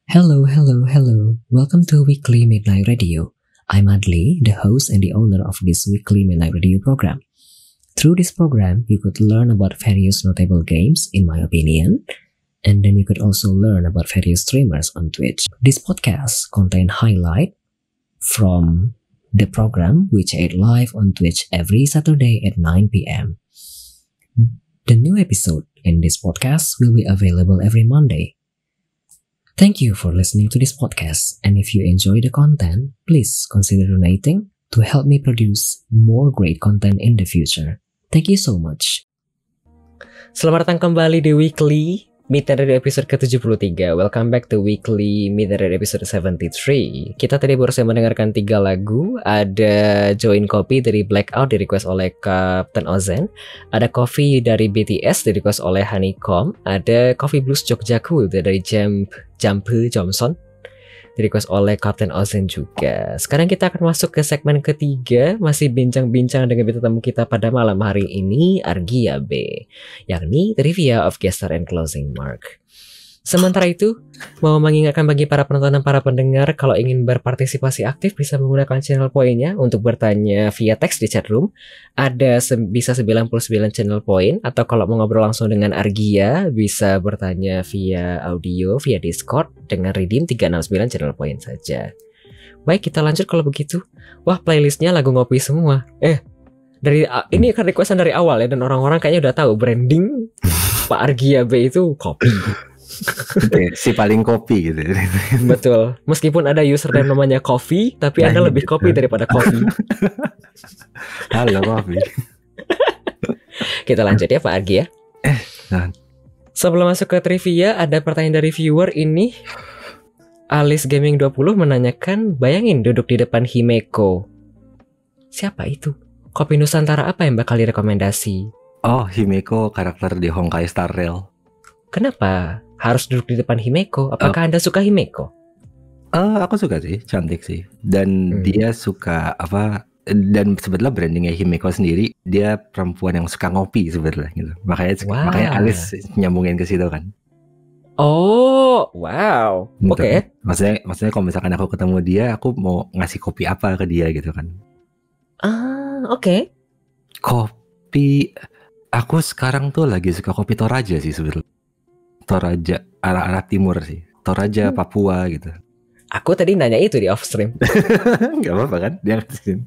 Hello, hello, hello. Welcome to Weekly Midnight Radio. I'm Adli, the host and the owner of this Weekly Midnight Radio program. Through this program, you could learn about various notable games, in my opinion, and then you could also learn about various streamers on Twitch. This podcast contain highlight from the program which aired live on Twitch every Saturday at 9 p.m. The new episode in this podcast will be available every Monday. Thank you for listening to this podcast, and if you enjoy the content, please consider donating to help me produce more great content in the future. Thank you so much. Selamat datang kembali di Weekly Midnight Radio episode ke-73. Welcome back to Weekly Midnight Radio episode 73. Kita tadi baru saja mendengarkan 3 lagu. Ada Join Copy dari Blackout di request oleh Captain Ozen. Ada Coffee dari BTS di request oleh Honeycomb. Ada Coffee Blues Jogjaku dari Jampe Johnson di request oleh Captain Ozen juga. Sekarang kita akan masuk ke segmen ketiga, masih bincang-bincang dengan bintang tamu kita pada malam hari ini, Argia B, yakni Trivia of Guest Star and Closing Mark. Sementara itu, mau mengingatkan bagi para penonton dan para pendengar, kalau ingin berpartisipasi aktif bisa menggunakan channel poinnya untuk bertanya via teks di chat room. Ada bisa 99 channel point, atau kalau mau ngobrol langsung dengan Argia, bisa bertanya via audio, via Discord, dengan redeem 369 channel point saja. Baik, kita lanjut kalau begitu. Wah, playlistnya lagu ngopi semua. Ini kan requestan dari awal ya, dan orang-orang kayaknya udah tahu branding Pak Argia B itu kopi. Si paling kopi gitu. Betul. Meskipun ada username namanya Coffee, tapi Anda lebih kopi daripada kopi. Halo kopi. Kita lanjut ya Pak Argi ya. Sebelum masuk ke trivia, ada pertanyaan dari viewer ini. Alice Gaming 20 menanyakan, bayangin duduk di depan Himeko. Siapa itu? Kopi Nusantara apa yang bakal direkomendasi? Oh, Himeko karakter di Honkai Star Rail. Kenapa harus duduk di depan Himeko? Apakah Anda suka Himeko? Aku suka sih, cantik sih. Dan dia suka dan sebetulnya brandingnya Himeko sendiri, dia perempuan yang suka ngopi sebetulnya gitu. Makanya Alice nyambungin ke situ kan. Oh, wow. Oke. Maksudnya kalau misalkan aku ketemu dia, aku mau ngasih kopi apa ke dia gitu kan. Oke. Kopi, aku sekarang tuh lagi suka kopi Toraja sih sebetulnya. Toraja arah timur sih, Toraja Papua gitu. Aku tadi nanya itu di off stream. Gak apa-apa kan, dia ngasihin.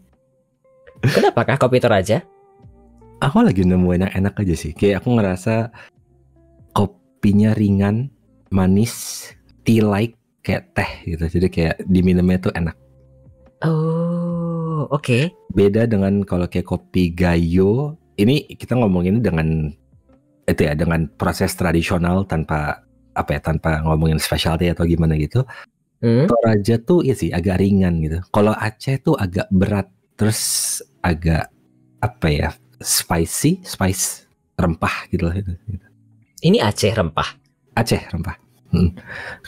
Kenapakah kopi Toraja? Aku lagi nemuin yang enak aja sih. Kayak aku ngerasa kopinya ringan, manis, tea-like, kayak teh gitu. Jadi kayak diminumnya tuh enak. Oh, oke. Beda dengan kalau kayak kopi Gayo. Ini kita ngomongin dengan itu ya, dengan proses tradisional tanpa ngomongin specialty atau gimana gitu. Toraja tuh ya sih agak ringan gitu. Kalau Aceh tuh agak berat, terus agak spice rempah gitu. Ini Aceh rempah.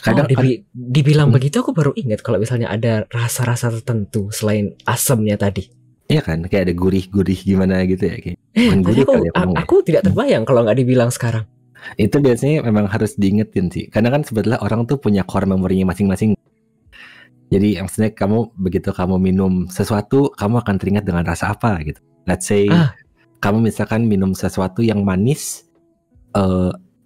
Kadang dibilang begitu aku baru ingat kalau misalnya ada rasa-rasa tertentu selain asamnya tadi. Iya kan, kayak ada gurih-gurih gimana gitu ya kayak. Aku tidak terbayang kalau nggak dibilang sekarang. Itu biasanya memang harus diingetin sih. Karena kan sebetulnya orang tuh punya core memorinya masing-masing. Jadi maksudnya begitu kamu minum sesuatu, kamu akan teringat dengan rasa apa gitu. Let's say kamu misalkan minum sesuatu yang manis,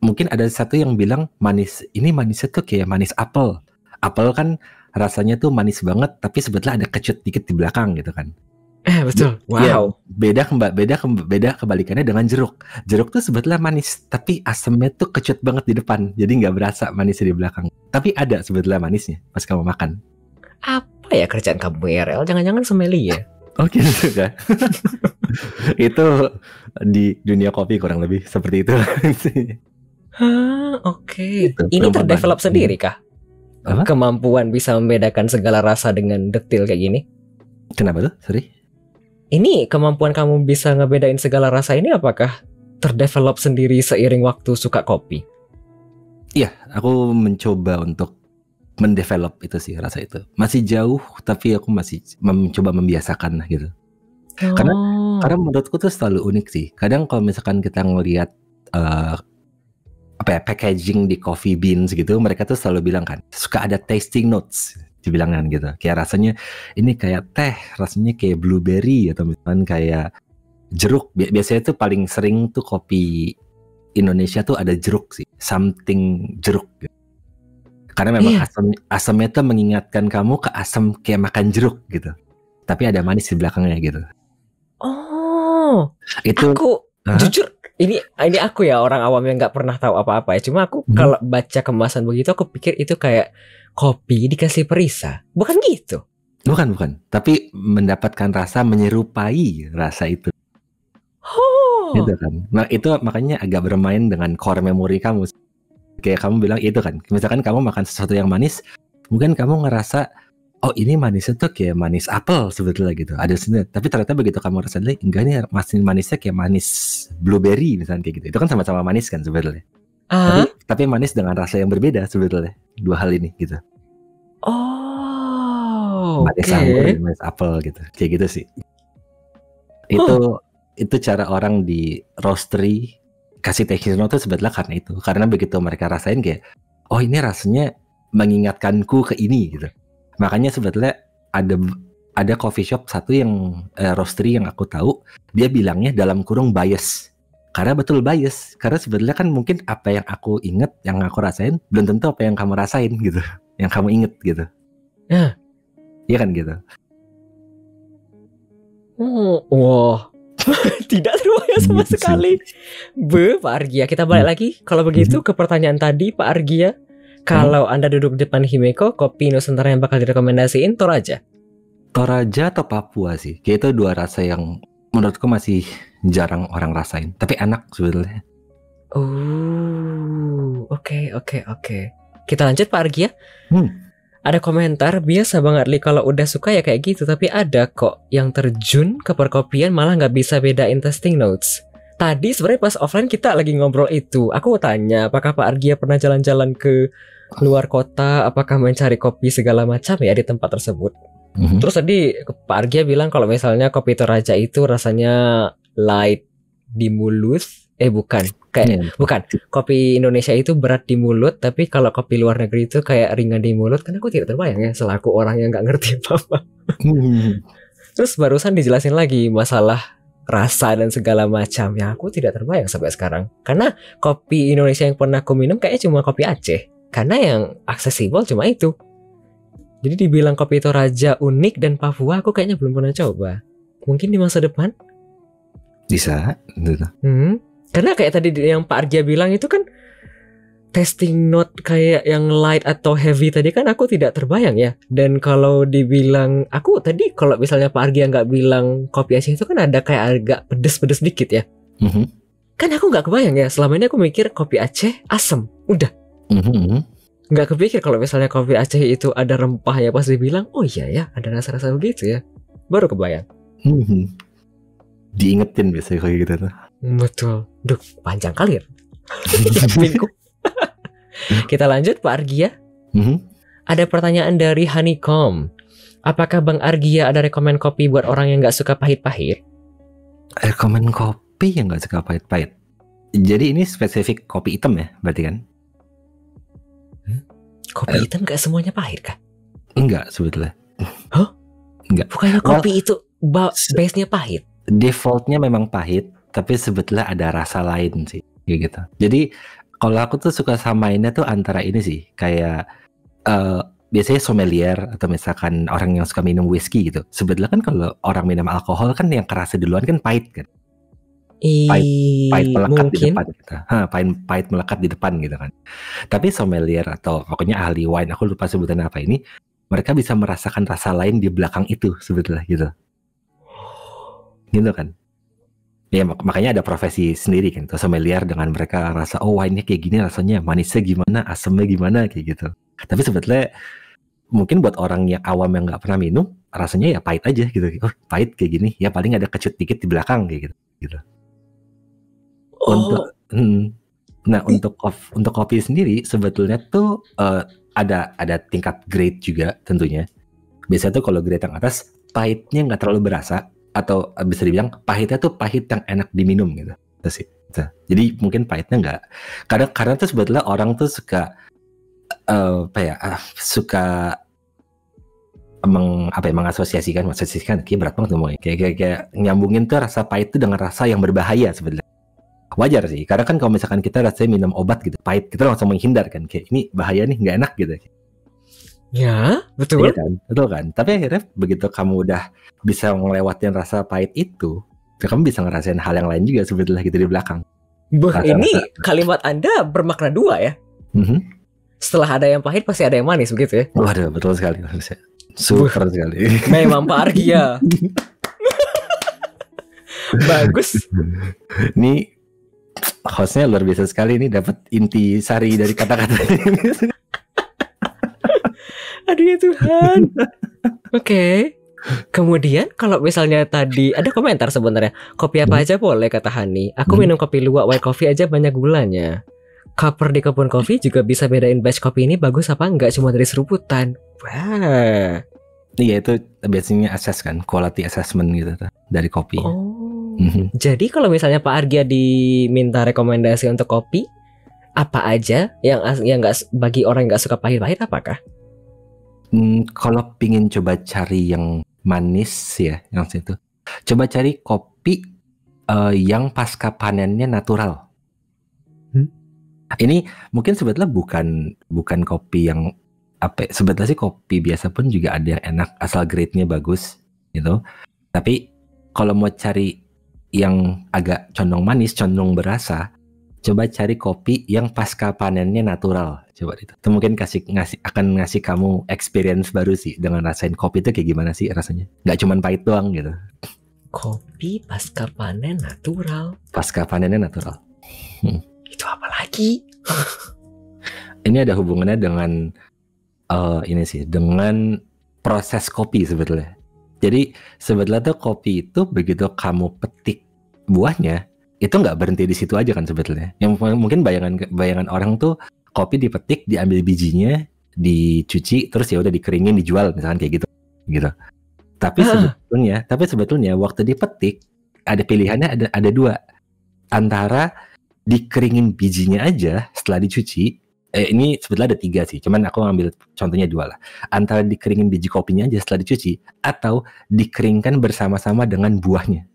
mungkin ada satu yang bilang manis. Ini manisnya tuh kayak manis apel. Apel kan rasanya tuh manis banget, tapi sebetulnya ada kecut dikit di belakang gitu kan. Betul. Wow. Ya, beda kebalikannya dengan jeruk. Jeruk tuh sebetulnya manis, tapi asamnya tuh kecut banget di depan. Jadi nggak berasa manisnya di belakang. Tapi ada sebetulnya manisnya pas kamu makan. Apa ya kerjaan kamu RL? Jangan-jangan sommelier. Oke, gitu kan. Itu di dunia kopi kurang lebih seperti itu. Oke. Ini terdevelop sendiri kah? Kemampuan bisa membedakan segala rasa dengan detail kayak gini? Kenapa tuh? Sorry. Ini kemampuan kamu bisa ngebedain segala rasa ini apakah terdevelop sendiri seiring waktu suka kopi? Iya, aku mencoba untuk mendevelop itu sih, rasa itu. Masih jauh, tapi aku masih mencoba membiasakan gitu. Karena menurutku tuh selalu unik sih. Kadang kalau misalkan kita ngelihat packaging di coffee beans gitu, mereka tuh selalu bilang kan suka ada tasting notes dibilangan gitu, kayak rasanya ini kayak teh, rasanya kayak blueberry atau misalkan kayak jeruk. Biasanya tuh paling sering tuh kopi Indonesia tuh ada jeruk sih, something jeruk gitu. Karena memang asamnya tuh mengingatkan kamu ke asam kayak makan jeruk gitu, tapi ada manis di belakangnya gitu. Oh, Itu aku jujur ini aku ya orang awam yang nggak pernah tahu apa-apa ya. Cuma aku kalau baca kemasan begitu aku pikir itu kayak kopi dikasih perisa. Bukan gitu. Bukan. Tapi mendapatkan rasa menyerupai rasa itu. Gitu kan. Nah itu makanya agak bermain dengan core memory kamu. Kayak kamu bilang itu kan. Misalkan kamu makan sesuatu yang manis, mungkin kamu ngerasa oh ini manisnya tuh kayak manis apel sebetulnya gitu. Ada sendiri. Tapi ternyata begitu kamu rasa lagi, enggak nih manisnya kayak manis blueberry misalnya kayak gitu. Itu kan sama-sama manis kan sebetulnya. Tapi manis dengan rasa yang berbeda sebetulnya. Dua hal ini gitu. Oh, manis anggur dan manis apel gitu. Kayak gitu sih. Itu cara orang di roastery kasih tasting note tuh sebetulnya karena itu. Karena begitu mereka rasain kayak oh ini rasanya mengingatkanku ke ini gitu. Makanya sebetulnya ada coffee shop satu yang roastery yang aku tahu, dia bilangnya dalam kurung bias. Karena betul bias. Karena sebetulnya kan mungkin apa yang aku inget, yang aku rasain belum tentu apa yang kamu rasain gitu. Yang kamu inget gitu. Iya kan gitu. Wah. Tidak terbayang sama sekali. Pak Argia, kita balik lagi. Kalau begitu ke pertanyaan tadi Pak Argia, kalau Anda duduk di depan Himeko, kopi Nusantara yang bakal direkomendasiin Toraja atau Papua sih. Kayak itu dua rasa yang menurutku masih jarang orang rasain, tapi enak sebetulnya. Oke. Kita lanjut Pak Argia. Ada komentar, biasa banget Li kalau udah suka ya kayak gitu, tapi ada kok yang terjun ke perkopian malah nggak bisa bedain tasting notes. Tadi sebenarnya pas offline kita lagi ngobrol itu, aku mau tanya apakah Pak Argia pernah jalan-jalan ke luar kota, apakah mencari kopi segala macam ya di tempat tersebut. Terus tadi Pak Argia bilang kalau misalnya kopi Toraja itu rasanya light di mulut. Bukan. Kopi Indonesia itu berat di mulut, tapi kalau kopi luar negeri itu kayak ringan di mulut. Kan aku tidak terbayang ya selaku orang yang nggak ngerti apa-apa. Terus barusan dijelasin lagi masalah rasa dan segala macam. Ya aku tidak terbayang sampai sekarang. Karena kopi Indonesia yang pernah aku minum kayaknya cuma kopi Aceh. Karena yang aksesibel cuma itu. Jadi dibilang kopi Toraja unik dan Papua aku kayaknya belum pernah coba. Mungkin di masa depan bisa. Karena kayak tadi yang Pak Argia bilang itu kan tasting note kayak yang light atau heavy tadi kan aku tidak terbayang ya. Dan kalau dibilang aku tadi kalau misalnya Pak Argia nggak bilang kopi Aceh itu kan ada kayak agak pedes-pedes dikit ya. Kan aku nggak kebayang ya. Selama ini aku mikir kopi Aceh asam. Udah. Nggak kepikir kalau misalnya kopi Aceh itu ada rempahnya. Pas dibilang oh iya ya ada rasa-rasa begitu ya. Baru kebayang. Diingetin biasanya kayak gitu tuh. Betul. Duh, panjang kali ya. Kita lanjut Pak Argia. Ada pertanyaan dari Honeycomb. Apakah Bang Argia ada rekomen kopi buat orang yang gak suka pahit-pahit? Rekomen kopi yang gak suka pahit-pahit. Jadi ini spesifik kopi hitam ya berarti kan? Kopi hitam gak semuanya pahit kah? Enggak sebetulnya. Hah? Enggak. Bukannya kopi itu base-nya pahit? Defaultnya memang pahit, tapi sebetulnya ada rasa lain sih, kayak gitu. Jadi kalau aku tuh suka samainnya tuh antara ini sih, kayak biasanya sommelier atau misalkan orang yang suka minum whisky gitu. Sebetulnya kan kalau orang minum alkohol kan yang kerasa duluan kan pahit kan. Pahit melekat di depan gitu. Pahit melekat di depan gitu kan. Tapi sommelier atau pokoknya ahli wine, aku lupa sebutan apa ini, mereka bisa merasakan rasa lain di belakang itu sebetulnya gitu. Gitu kan. Ya makanya ada profesi sendiri kan, sommelier dengan mereka rasa oh wine-nya kayak gini rasanya, manisnya gimana, asamnya gimana kayak gitu. Tapi sebetulnya mungkin buat orang yang awam yang nggak pernah minum, rasanya ya pahit aja gitu. Oh pahit kayak gini, ya paling ada kecut dikit di belakang kayak gitu. Untuk kopi sendiri sebetulnya tuh ada tingkat grade juga tentunya. Biasanya tuh kalau grade yang atas pahitnya nggak terlalu berasa. Atau bisa dibilang pahitnya tuh pahit yang enak diminum gitu. Itu sih. Jadi mungkin pahitnya nggak. Karena tuh sebetulnya orang tuh suka suka mengasosiasikan kayak berat banget ngomongnya. Kayak nyambungin tuh rasa pahit tuh dengan rasa yang berbahaya sebetulnya. Wajar sih, karena kan kalau misalkan kita rasanya minum obat gitu pahit, kita langsung menghindar kan, kayak ini bahaya nih, nggak enak gitu. Ya, betul. Iya kan, betul kan. Tapi akhirnya begitu kamu udah bisa ngelewatin rasa pahit itu, kamu bisa ngerasain hal yang lain juga sebetulnya gitu di belakang. Ini kalimat Anda bermakna dua ya. Setelah ada yang pahit pasti ada yang manis begitu ya. Waduh, betul sekali. Super sekali. Memang Pak Argia. Bagus. Ini hostnya luar biasa sekali nih, dapat inti sari dari kata-kata ini. Aduh ya Tuhan. Oke. Kemudian kalau misalnya tadi ada komentar sebenarnya, kopi apa aja boleh kata Hani. Aku minum kopi luwak white coffee aja banyak gulanya. Cover di kebun kopi juga bisa bedain batch kopi ini bagus apa enggak cuma dari seruputan. Wah. Iya, itu biasanya assess kan, quality assessment gitu dari kopi. Jadi kalau misalnya Pak Argia diminta rekomendasi untuk kopi, apa aja yang nggak, bagi orang yang nggak suka pahit-pahit apakah? Kalau pingin coba cari yang manis ya, yang situ, coba cari kopi yang pasca panennya natural. Ini mungkin sebetulnya bukan kopi yang sebetulnya sih kopi biasa pun juga ada yang enak asal grade-nya bagus gitu. Tapi kalau mau cari yang agak condong manis, condong berasa, coba cari kopi yang pasca panennya natural. Coba itu mungkin akan ngasih kamu experience baru sih dengan rasain kopi itu kayak gimana sih rasanya. Nggak cuma pahit doang gitu. Kopi pasca panen natural. Pasca panennya natural. Itu apa lagi? Ini ada hubungannya dengan ini sih, dengan proses kopi sebetulnya. Jadi sebetulnya tuh kopi itu begitu kamu petik buahnya, itu nggak berhenti di situ aja kan sebetulnya. Yang mungkin bayangan orang tuh kopi dipetik, diambil bijinya, dicuci, terus ya udah dikeringin, dijual misalkan kayak gitu. Tapi sebetulnya waktu dipetik ada pilihannya, ada dua, antara dikeringin bijinya aja setelah dicuci. Ini sebetulnya ada 3 sih, cuman aku ngambil contohnya 2 lah. Antara dikeringin biji kopinya aja setelah dicuci, atau dikeringkan bersama-sama dengan buahnya.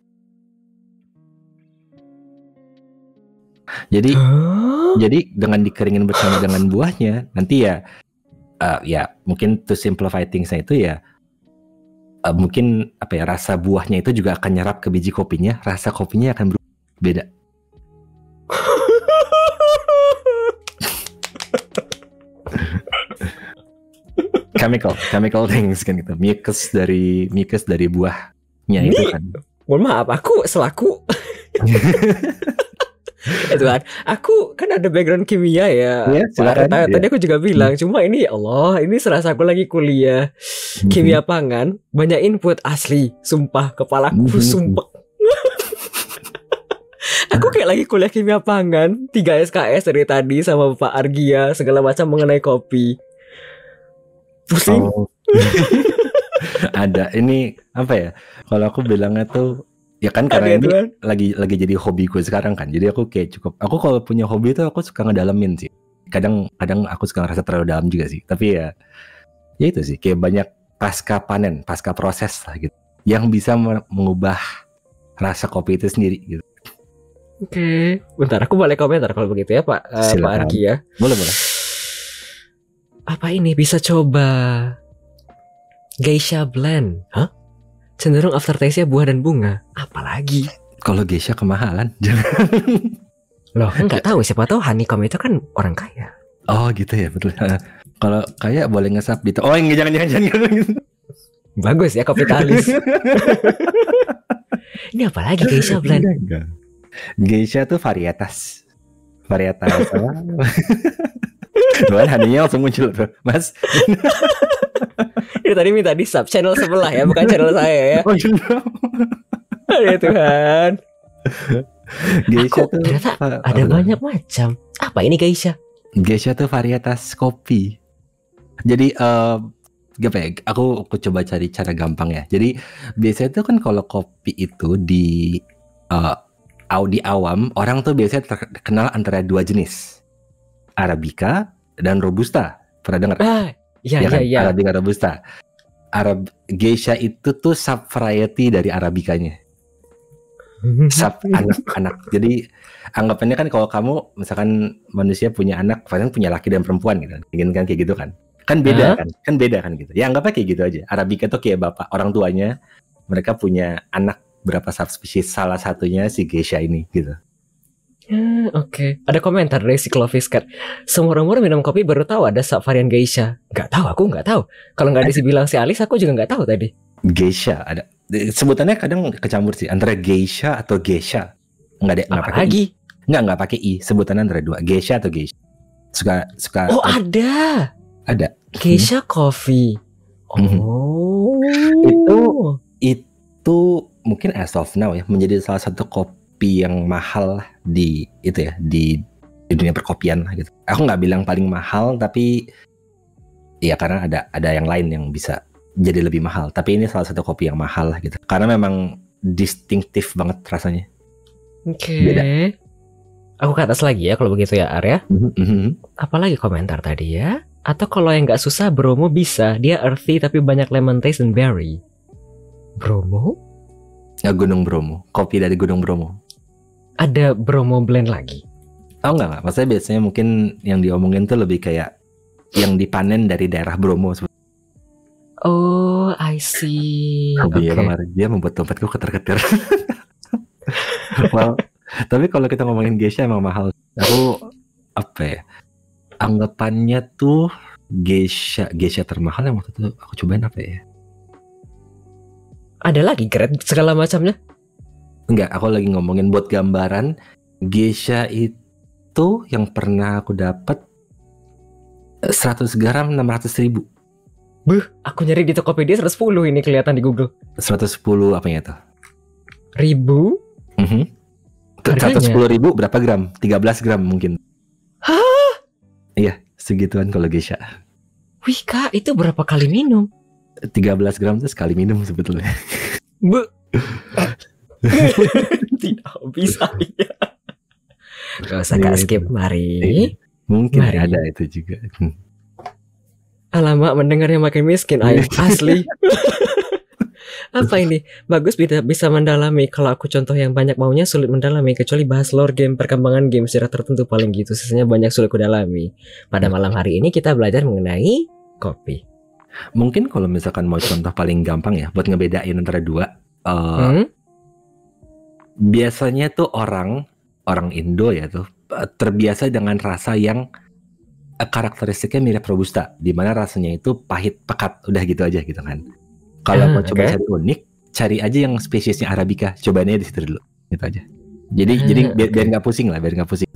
Jadi dengan dikeringin bersama dengan buahnya, nanti ya mungkin to simplify things-nya itu ya, mungkin rasa buahnya itu juga akan nyerap ke biji kopinya, rasa kopinya akan beda. chemical things kan gitu, mucus dari buahnya ini, itu kan. Mohon maaf, aku selaku itu kan, aku kan ada background kimia ya. Tadi aku juga bilang, cuma ini ya Allah, ini serasa aku lagi kuliah kimia pangan, banyak input asli, sumpah kepalaku sumpah. Aku kayak lagi kuliah kimia pangan, 3 SKS dari tadi sama Pak Argia, segala macam mengenai kopi. Pusing. Ada ini kalau aku bilangnya tuh ya kan, karena ini lagi jadi hobiku sekarang kan. Jadi aku kayak aku kalau punya hobi itu aku suka ngedalamin sih. Kadang aku suka ngerasa terlalu dalam juga sih. Tapi ya itu sih, kayak banyak pasca panen, pasca proses lah gitu, yang bisa mengubah rasa kopi itu sendiri gitu. Oke. Bentar, aku boleh komentar kalau begitu ya Pak Argi ya. Boleh. Apa ini bisa coba Geisha Blend? Hah? Cenderung aftertaste-nya buah dan bunga. Apalagi? Kalau Geisha kemahalan, jangan. Loh, nggak tahu, siapa tahu Honeycomb itu kan orang kaya. Oh gitu ya, betul. Kalau kaya boleh ngesap gitu. Oh jangan. Bagus ya, kapitalis. Ini apa lagi Geisha Blend? Geisha tuh varietas apa? Tuhan, Haninya langsung muncul tuh, Mas. Ini tadi minta di sub channel sebelah ya, bukan channel saya ya. Oh iya. Ya Tuhan. Geisha tuh ternyata ada banyak macam. Apa ini Geisha? Geisha tuh varietas kopi. Jadi aku coba cari cara gampang ya. Jadi biasanya tuh kan kalau kopi itu di awam orang tuh biasanya terkenal antara dua jenis, Arabica dan Robusta. Pernah dengar? Iya. Arabica Robusta. Geisha itu tuh sub variety dari Arabicanya. Sub anak-anak. Jadi anggapannya kan kalau kamu misalkan manusia punya anak, paling punya laki dan perempuan gitu. Ingin kan kayak gitu kan? Kan beda kan gitu. Ya anggapnya kayak gitu aja. Arabica tuh kayak bapak orang tuanya, mereka punya anak berapa subspesies, salah satunya si Geisha ini gitu. Oke. Ada komentar dari si Clovis Cat. Seumur-umur minum kopi baru tahu ada subvarian Geisha. Aku nggak tahu. Kalau nggak dibilang si Alis, aku juga nggak tahu tadi. Geisha ada. Sebutannya kadang kecampur sih antara Geisha atau Geisha. Nggak pakai i. Nggak pakai i. Sebutannya antara dua, Geisha atau Geisha. Suka. Oh ada. Geisha coffee. Oh. Itu mungkin as of now ya menjadi salah satu kopi yang mahal di dunia perkopian gitu. Aku nggak bilang paling mahal, tapi ya karena ada yang lain yang bisa jadi lebih mahal. Tapi ini salah satu kopi yang mahal gitu. Karena memang distinktif banget rasanya. Oke. Beda. Aku ke atas lagi ya kalau begitu ya Arya. Apalagi komentar tadi ya? Atau kalau yang nggak susah Bromo bisa. Dia earthy tapi banyak lemon taste dan berry. Bromo? Ya, Gunung Bromo. Kopi dari Gunung Bromo. Ada Bromo blend lagi? Oh enggak. Maksudnya biasanya mungkin yang diomongin tuh lebih kayak yang dipanen dari daerah Bromo. Oh, I see. Hobinya kemarin dia membuat dompetku keter-keter. Well, tapi kalau kita ngomongin Geisha emang mahal. Aku anggapannya tuh Geisha termahal yang waktu itu aku cobain apa ya? Ada lagi grade segala macamnya? Enggak, aku lagi ngomongin buat gambaran. Geisha itu yang pernah aku dapat 100 gram 600.000. Aku nyari di Tokopedia 110 ini kelihatan di Google. 110 apanya itu? Ribu? 110.000 berapa gram? 13 gram mungkin. Hah? Iya, segituan kalau Geisha. Wih kak, itu berapa kali minum? 13 gram itu sekali minum sebetulnya. Tidak bisa ya. Gak usah kak skip, mari. Mungkin ada itu juga. Alamak, mendengarnya makin miskin ayo. Asli. Apa ini? Bagus bisa mendalami. Kalau aku contoh yang banyak maunya sulit mendalami. Kecuali bahas lore game, perkembangan game secara tertentu paling gitu. Sisanya banyak sulit kudalami. Pada malam hari ini kita belajar mengenai kopi. Mungkin kalau misalkan mau contoh paling gampang ya buat ngebedain antara dua. Biasanya tuh orang Indo ya tuh terbiasa dengan rasa yang karakteristiknya mirip Robusta, di mana rasanya itu pahit pekat, udah gitu aja gitu kan. Kalau mau coba cari unik, cari aja yang spesiesnya Arabica, cobainnya di situ dulu, gitu aja. Jadi biar nggak pusing.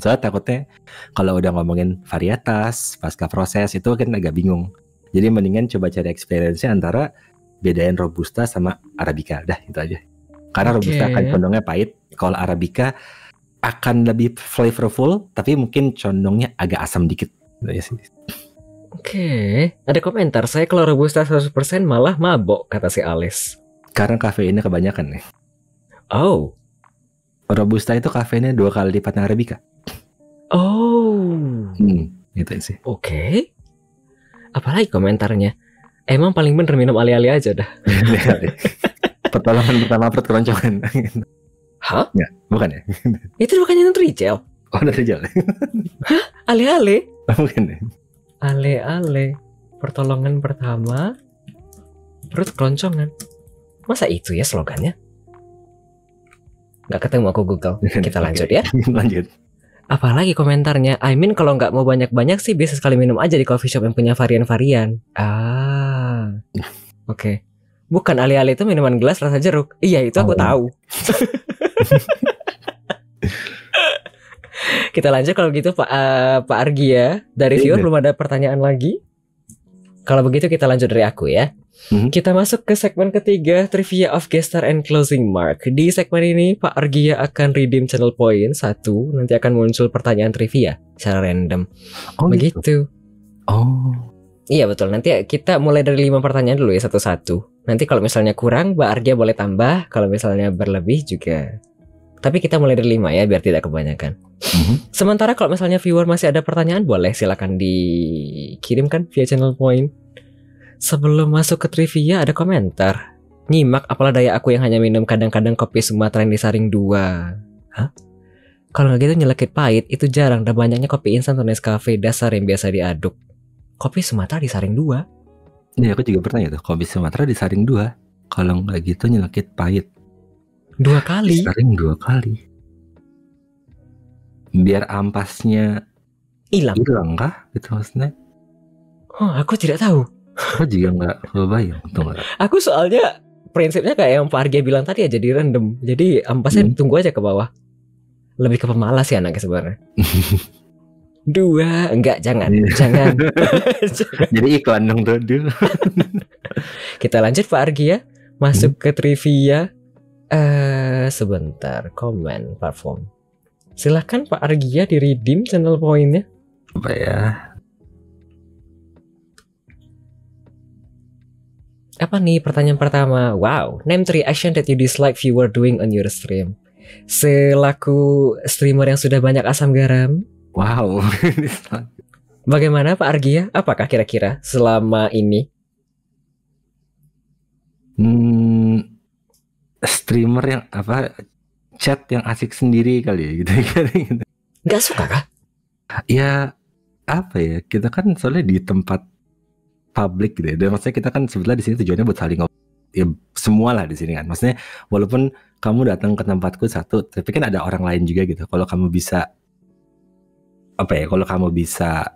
Soalnya takutnya kalau udah ngomongin varietas, pasca proses itu kan agak bingung. Jadi mendingan coba cari experience-nya antara bedain Robusta sama Arabica, dah itu aja. Karena Robusta akan condongnya pahit, kalau Arabica akan lebih flavorful, tapi mungkin condongnya agak asam dikit. Ada komentar, saya kalau Robusta 100% malah mabok, kata si Alice. Karena kafeinnya kebanyakan nih. Oh. Robusta itu kafeinnya 2 kali lipatnya Arabica. Oh. Gitu sih. Apalagi komentarnya? Emang paling bener minum ali-ali aja dah. Pertolongan pertama perut keroncongan. Hah? Nggak, bukan ya? Itu bukannya Nutrijel? Oh, Nutrijel. Hah? Ale-ale? Bukan ya? Ale-ale. Pertolongan pertama perut keroncongan. Masa itu ya slogannya? Nggak ketemu aku Google. Kita lanjut ya. Lanjut. Apalagi komentarnya? I mean kalau nggak mau banyak-banyak sih bisa sekali minum aja di coffee shop yang punya varian-varian. Oke. Bukan ale-ale itu minuman gelas rasa jeruk. Iya itu aku tahu. Kita lanjut kalau gitu Pak Argi ya. Dari viewer belum ada pertanyaan lagi. Kalau begitu kita lanjut dari aku ya. Kita masuk ke segmen ketiga, Trivia of Guest Star and Closing Mark. Di segmen ini Pak Argia akan redeem channel point 1. Nanti akan muncul pertanyaan trivia secara random. Begitu gitu. Iya betul, nanti kita mulai dari 5 pertanyaan dulu ya satu-satu. Nanti kalau misalnya kurang Mbak Argia boleh tambah. Kalau misalnya berlebih juga Tapi kita mulai dari 5 ya, biar tidak kebanyakan. Sementara kalau misalnya viewer masih ada pertanyaan, boleh silakan dikirimkan via channel Point. Sebelum masuk ke trivia ada komentar. Nyimak apalah daya aku yang hanya minum kadang-kadang kopi Sumatera yang disaring 2. Hah? Kalau nggak gitu nyelekit pahit itu jarang, dan banyaknya kopi instan atau Nescafe dasar yang biasa diaduk. Kopi Sumatera disaring 2? Iya, aku juga pernah ya tuh, kopi Sumatera disaring 2. Kalau nggak gitu nyelekit pahit 2 kali? Disaring 2 kali. Biar ampasnya hilang kah? Gitu maksudnya. Oh, aku tidak tahu. Aku juga nggak kebayang tuh. Aku soalnya prinsipnya kayak yang Pak Argia bilang tadi aja, di random. Jadi ampasnya tunggu aja ke bawah. Lebih ke pemalas sih anaknya sebenarnya. 2, enggak, jangan. Jangan. Jadi iklan dong tuh. Kita lanjut Pak Argia, masuk ke trivia. Sebentar, komen platform. Silahkan Pak Argia di redeem channel poinnya. Apa ya? Apa nih pertanyaan pertama? Wow, name 3 action that you dislike viewer doing on your stream. Selaku streamer yang sudah banyak asam garam. Wow. Bagaimana Pak Argia? Apakah kira-kira selama ini? Streamer yang chat yang asik sendiri kali ya gitu. Gak suka kah? Ya apa ya, kita kan soalnya di tempat publik gitu ya. Dan maksudnya kita kan sebetulnya di sini tujuannya buat saling ngobrol. Ya semua lah di sini kan. Maksudnya walaupun kamu datang ke tempatku satu, tapi kan ada orang lain juga gitu. Kalau kamu bisa kalau kamu bisa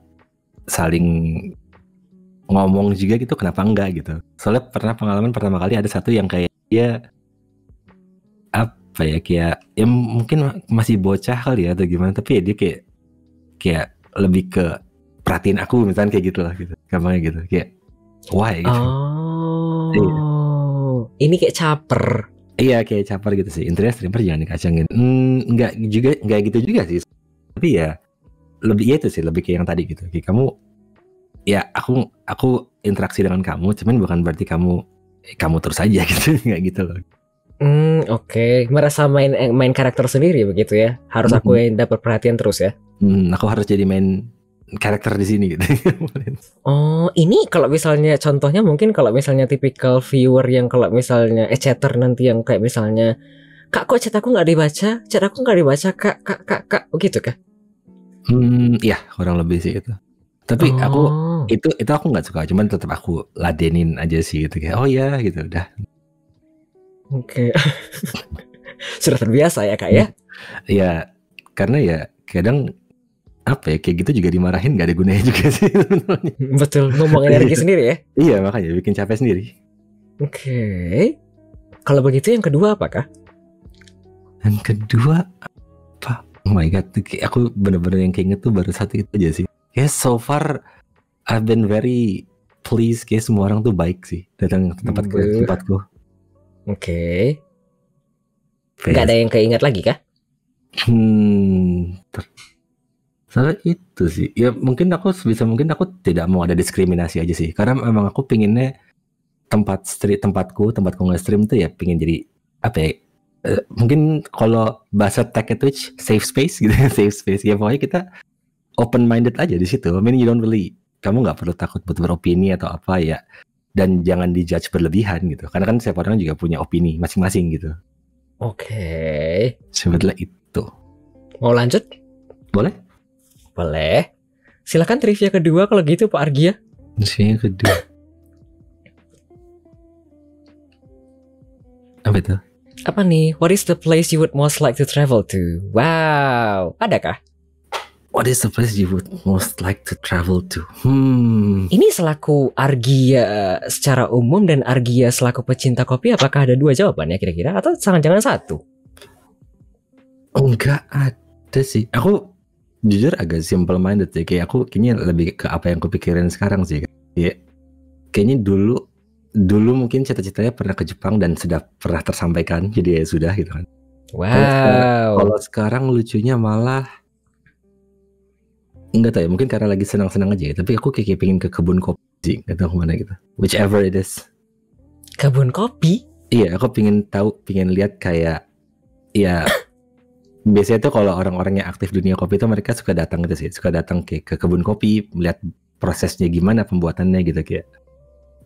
saling ngomong juga gitu, kenapa enggak gitu. Soalnya pernah pengalaman pertama kali ada satu yang kayak kayak mungkin masih bocah kali ya atau gimana, tapi ya dia kayak lebih ke perhatiin aku misalnya kayak gitu lah gitu, gampangnya gitu, kayak why gitu. Ini kayak caper. Iya, kayak caper gitu sih. Intinya streamer jangan dikacangin. Enggak gitu juga sih. Tapi ya lebih itu sih, lebih kayak yang tadi gitu. Kayak kamu, ya aku interaksi dengan kamu, cuman bukan berarti kamu terus aja gitu, nggak gitu loh. Oke. Merasa main karakter sendiri begitu ya. Harus aku yang dapat perhatian terus ya. Aku harus jadi main karakter di sini gitu. Oh, ini kalau misalnya contohnya mungkin kalau misalnya tipikal viewer yang kalau misalnya chatter nanti yang kayak misalnya, "Kak, kok chat aku nggak dibaca? Chat aku nggak dibaca, Kak." Begitu kah? Ya kurang lebih sih itu. Tapi aku itu aku nggak suka, cuman tetap aku ladenin aja sih gitu, kayak oh ya gitu udah. Oke. Sudah terbiasa ya Kak ya? Ya karena ya kadang kayak gitu juga dimarahin, nggak ada gunanya juga sih. Betul, ngomong energi sendiri ya? Iya, makanya bikin capek sendiri. Oke. Kalau begitu yang kedua apakah? Yang kedua apa? Oh my god, aku bener-bener yang keinget tuh baru satu itu aja sih. Kayak so far I've been very pleased, kayak semua orang tuh baik sih datang ke tempatku. Oke. Gak ada yang keinget lagi kah? Soalnya itu sih, ya mungkin aku tidak mau ada diskriminasi aja sih, karena memang aku pinginnya tempatku nge-stream tuh ya pingin jadi mungkin kalau bahasa tech Twitch safe space gitu. Safe space ya, pokoknya kita open minded aja di situ. I mean, kamu nggak perlu takut buat beropini atau apa ya, dan jangan dijudge berlebihan gitu, karena kan setiap orang juga punya opini masing-masing gitu. Oke. Sebetulnya itu. Mau lanjut? Boleh. Silakan trivia kedua kalau gitu Pak Argia. Trivia kedua. Apa itu? Apa nih? What is the place you would most like to travel to? Wow, adakah? What is the place you would most like to travel to? Ini selaku Argia secara umum dan Argia selaku pecinta kopi, apakah ada 2 jawabannya kira-kira? Atau jangan satu? Enggak ada sih. Aku jujur agak simple minded ya. Kayak aku kayaknya lebih ke apa yang kupikirin sekarang sih. Ya, kayaknya dulu mungkin cita-citanya pernah ke Jepang dan sudah pernah tersampaikan. Jadi ya sudah gitu kan. Wow. Kalau sekarang lucunya malah enggak tahu ya, mungkin karena lagi senang-senang aja ya, tapi aku kayak pengen ke kebun kopi sih, nggak tahu kemana gitu, whichever it is. Kebun kopi? Iya, aku pengen lihat kayak ya Biasanya tuh kalau orang-orang yang aktif dunia kopi itu mereka suka datang gitu sih, suka datang ke kebun kopi, melihat prosesnya gimana pembuatannya gitu,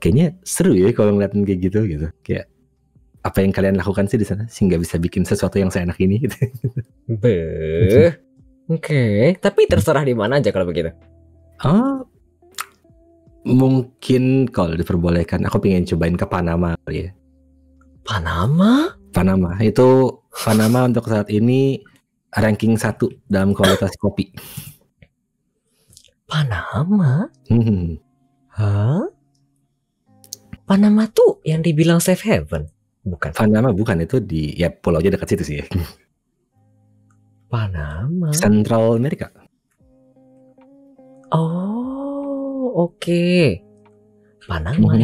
kayaknya seru ya kalau ngeliatin kayak gitu. Kayak apa yang kalian lakukan sih di sana sehingga bisa bikin sesuatu yang seenak ini gitu. Oke, tapi terserah di mana aja kalau begitu. Oh, mungkin kalau diperbolehkan aku pengen cobain ke Panama kali ya. Panama itu untuk saat ini ranking 1 dalam kualitas kopi. Panama? Hah? Panama tuh yang dibilang safe haven, bukan? Panama bukan, itu di ya pulaunya dekat situ sih ya. Panama. Central America. Oh, oke. Panama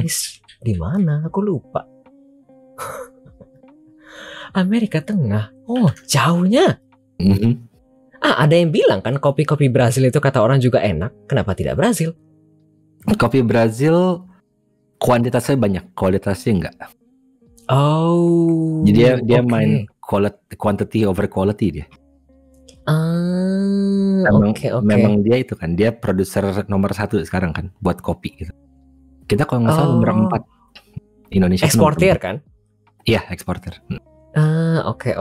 di mana? Aku lupa. Amerika Tengah. Oh, jauhnya. Ada yang bilang kan kopi-kopi Brazil itu kata orang juga enak. Kenapa tidak Brazil? Kopi Brazil kuantitasnya banyak, kualitasnya enggak. Oh. Jadi dia main quantity over quality dia. Memang dia itu kan, dia produser nomor 1 sekarang kan buat kopi gitu. Kita kalau nggak salah nomor 4 Indonesia. Eksportir kan? Iya, eksportir. Oke.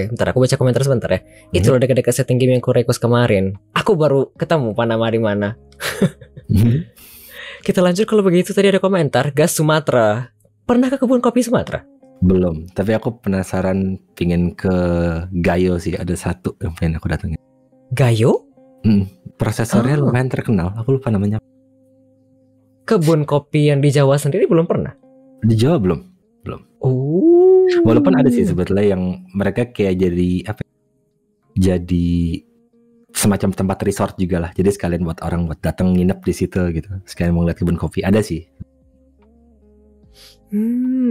Bentar, aku baca komentar sebentar ya. Itu loh dekat-dekat setting game yang ku request kemarin. Aku baru ketemu Panama di mana. Kita lanjut kalau begitu. Tadi ada komentar gas Sumatera. Pernah ke kebun kopi Sumatera? Belum, tapi aku penasaran, pingin ke Gayo sih. Ada satu yang pengen aku datangin. Gayo? Prosesornya lumayan terkenal. Aku lupa namanya. Kebun kopi yang di Jawa sendiri belum pernah? Di Jawa belum. Oh. Walaupun ada sih sebetulnya yang mereka kayak jadi semacam tempat resort juga lah. Jadi sekalian buat orang buat datang nginep di situ gitu. Sekalian mau lihat kebun kopi, ada sih.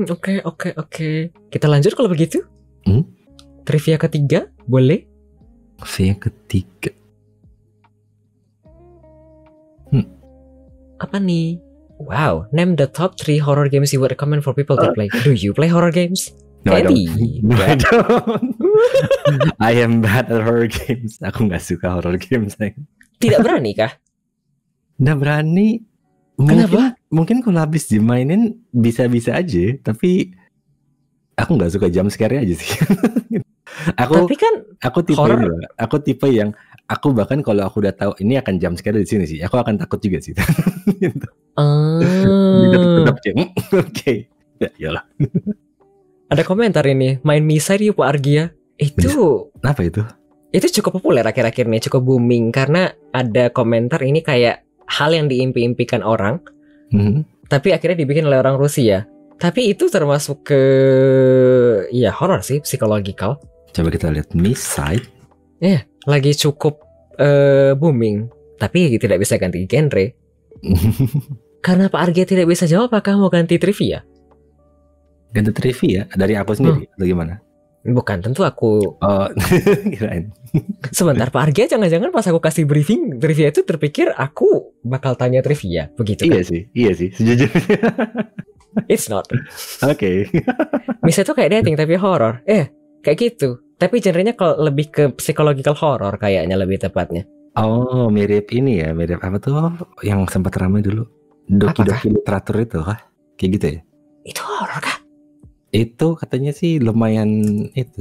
Oke. Kita lanjut kalau begitu. Trivia ketiga, boleh? Trivia ketiga. Apa nih? Wow, name the top 3 horror games you would recommend for people to play. Do you play horror games? No, I don't. I am bad at horror games. Aku nggak suka horror games. Tidak berani kah? Nggak berani. Kenapa? Mungkin kalau habis dimainin bisa-bisa aja, tapi aku nggak suka jump scare aja sih. Tapi kan aku tipe yang aku bahkan kalau aku udah tahu ini akan jump scare di sini sih, aku akan takut juga sih. Gitu. Oke. Ya lah. Ada komentar ini, main Misai yuk Pak Argia. Itu apa itu? Itu cukup populer akhir-akhir ini, cukup booming karena ada komentar ini kayak hal yang diimpi-impikan orang, tapi akhirnya dibikin oleh orang Rusia. Tapi itu termasuk ke ya horor sih, psikologikal. Coba kita lihat Misai. Lagi cukup booming, tapi tidak bisa ganti genre. Karena Pak Argia tidak bisa jawab, apakah mau ganti trivia? Ganti trivia dari aku sendiri atau gimana? Bukan, tentu aku. Oh, kirain. Sebentar, Pak Argia, jangan-jangan pas aku kasih briefing trivia itu terpikir aku bakal tanya trivia, begitu kan? Iya sih, sejujurnya. It's not. Oke. Misal itu kayak dating tapi horor. Kayak gitu. Tapi genrenya kalau lebih ke psychological horror kayaknya lebih tepatnya. Oh, mirip ini ya, mirip apa tuh yang sempat ramai dulu? Doki-doki literatur itu kah? Kayak gitu ya? Itu horor kah? Itu katanya sih lumayan itu.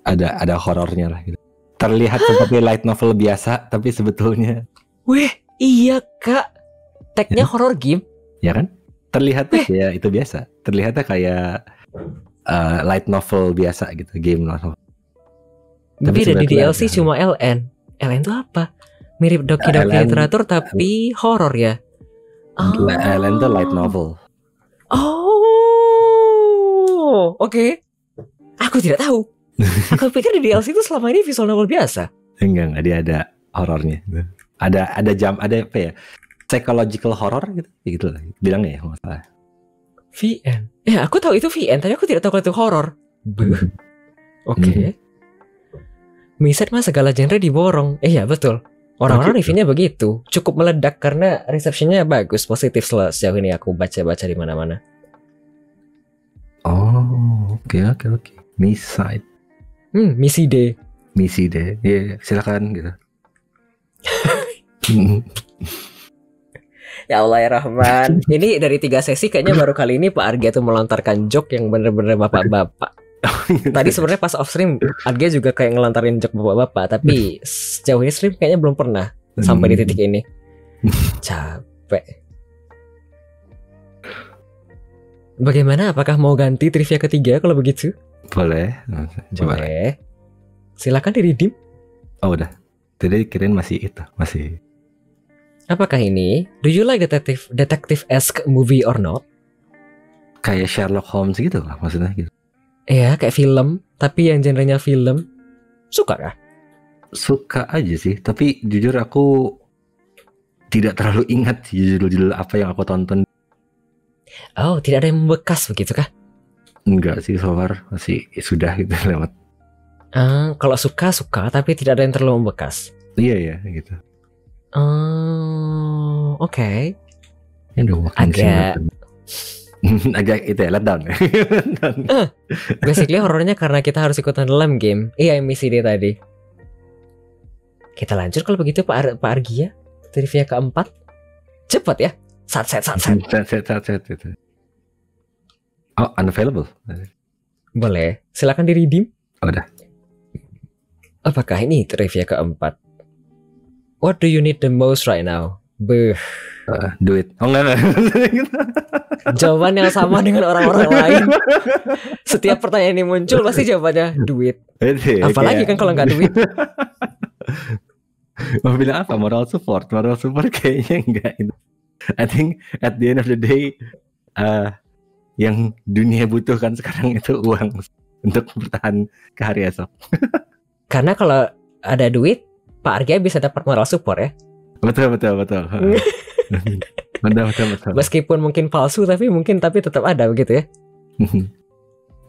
Ada horornya lah gitu. Terlihat seperti light novel biasa, tapi sebetulnya. Weh, iya Kak. Tagnya horror game. Ya kan? Terlihatnya ya itu biasa. Terlihatnya kayak light novel biasa gitu, game novel. Tapi di DLC cuma LN. LN itu apa? Mirip doki-doki literatur tapi horor ya. LN itu light novel. Oh, oke. Aku tidak tahu. Aku pikir di DLC itu selama ini visual novel biasa. Enggak, dia ada horornya. Ada apa ya? Psychological horror gitu lah. Bilangnya ya, nggak salah. VN. Ya, aku tahu itu VN, tapi aku tidak tahu kalau itu horor. Oke. Miset mah segala genre diborong. Iya, betul. Orang-orang reviewnya begitu. Cukup meledak karena receptionnya bagus, positif sejauh ini aku baca-baca di mana-mana. Oh, oke. Miside. Misi D. misi deh. Ya, silakan gitu. Ya Allah ya Rahman. Ini dari 3 sesi kayaknya baru kali ini Pak Argia tuh melontarkan joke yang bener-bener bapak-bapak. Tadi sebenarnya pas off stream Argia juga kayak ngelontarin joke bapak-bapak, tapi sejauh ini stream kayaknya belum pernah sampai di titik ini. Capek. Bagaimana? Apakah mau ganti trivia ketiga kalau begitu? Boleh. Coba. Boleh. Silakan di-redeem. Oh udah. Tadi kirain masih itu, masih. Apakah ini? Do you like detective-esque movie or not? Kayak Sherlock Holmes gitu lah maksudnya gitu. Iya, kayak film, tapi yang genrenya film. Suka kah? Suka aja sih, tapi jujur aku tidak terlalu ingat judul-judul apa yang aku tonton. Oh, tidak ada yang membekas begitu kah? Enggak sih, so far masih sudah gitu lewat. Kalau suka, tapi tidak ada yang terlalu membekas. Iya gitu. Oke. Agak itu ya, let down. Basically horornya karena kita harus ikutan dalam game. Iya, misi dia tadi. Kita lanjut kalau begitu Pak Argia. Trivia keempat. Cepat ya. Set. Oh, unavailable. Boleh. Silakan di-redeem. Udah. Apakah ini trivia keempat? What do you need the most right now? Do it. Oh enggak. Jawaban yang sama dengan orang-orang lain. Setiap pertanyaan ini muncul pasti jawabannya duit. Apalagi kan kalau nggak duit. Mau bilang apa? Moral support kayaknya enggak. I think at the end of the day, yang dunia butuhkan sekarang itu uang untuk bertahan ke hari esok. Karena kalau ada duit, Pak Argia bisa dapat moral support ya. Betul. Betul. Meskipun mungkin palsu tapi tetap ada begitu ya.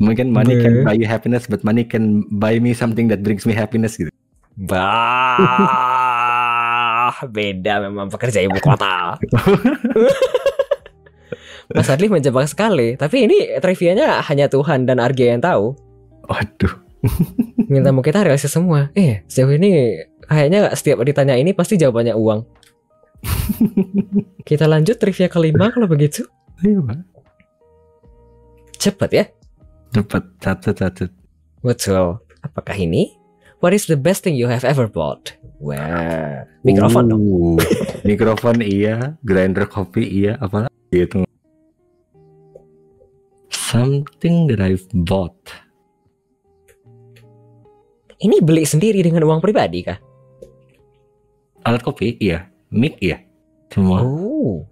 Mungkin money can buy you happiness, but money can buy me something that brings me happiness gitu. Beda memang pekerja ibu kota. Mas Adli menjebak sekali. Tapi ini trivianya hanya Tuhan dan Argia yang tahu. Waduh. Minta mau kita realisasi semua. Sejauh ini kayaknya setiap ditanya ini pasti jawabannya uang. Kita lanjut trivia kelima kalau begitu. Ayo Pak. Cepet ya. Cepet. Satu. Betul. Apakah ini? What is the best thing you have ever bought? Wah, mikrofon dong. Mikrofon iya, grinder kopi iya, apalagi itu. Something that I've bought. Ini beli sendiri dengan uang pribadi kah? Alat kopi iya, mic iya, semua. Oh.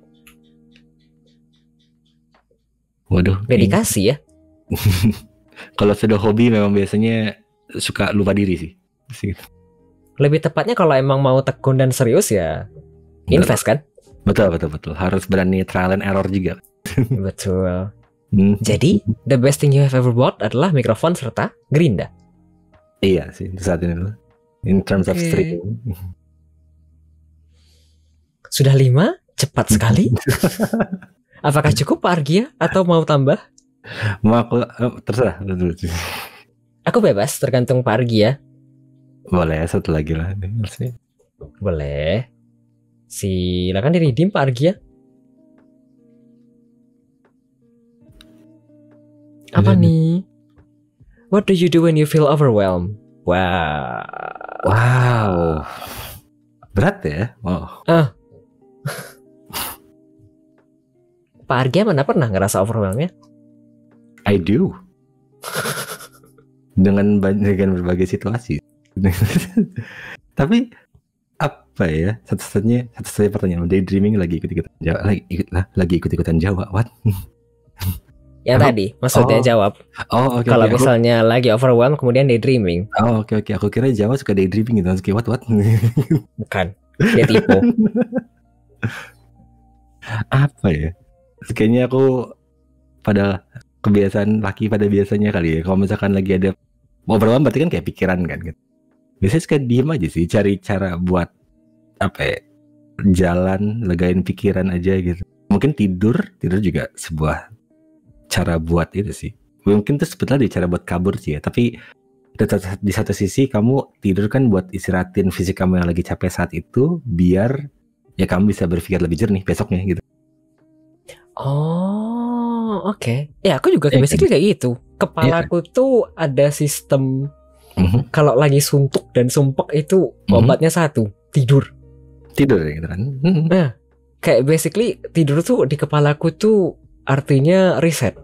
Waduh. Dedikasi ya. Kalau sudah hobi memang biasanya suka lupa diri sih. Lebih tepatnya kalau emang mau tekun dan serius ya invest kan? Betul. Harus berani trial and error juga. Betul. Jadi the best thing you have ever bought adalah mikrofon serta gerinda. Iya sih saat ini dulu. In terms of streaming. Sudah 5, cepat sekali. Apakah cukup Pak Argia atau mau tambah? Mau aku terserah. Aku bebas, tergantung Pak Argia. Boleh satu lagi lah. Boleh. Silakan di-redeem Pak Argia. Apa nih? What do you do when you feel overwhelmed? Wow. Berat ya? Wow. Pak Argia mana pernah ngerasa overwhelmed ya? I do. Dengan berbagai situasi. Tapi apa ya? Satu-satunya pertanyaan. Daydreaming lagi ikut-ikutan jawab. What? Yang tadi maksudnya jawab. Oh, oke. Kalau misalnya lagi overwhelmed kemudian daydreaming. Oh, oke. Aku kira Jawa suka daydreaming gitu. Kayak what? Bukan. Dia tipe. Apa ya? Kayaknya aku pada kebiasaan laki pada biasanya kali ya. Kalau misalkan lagi ada overwhelmed berarti kan kayak pikiran kan gitu. Biasanya suka diem aja sih, cari cara buat apa ya? Jalan, legain pikiran aja gitu. Mungkin tidur juga sebuah cara buat itu sih. Mungkin itu sebetulnya cara buat kabur sih ya. Tapi di satu sisi kamu tidur kan buat istirahatin fisik kamu yang lagi capek saat itu, biar ya kamu bisa berpikir lebih jernih besoknya gitu. Oh, oke. Ya aku juga basically kayak gitu. Kepalaku tuh ada sistem kalau lagi suntuk dan sumpek itu obatnya satu, tidur gitu kan. Nah, kayak basically tidur tuh di kepalaku tuh artinya reset.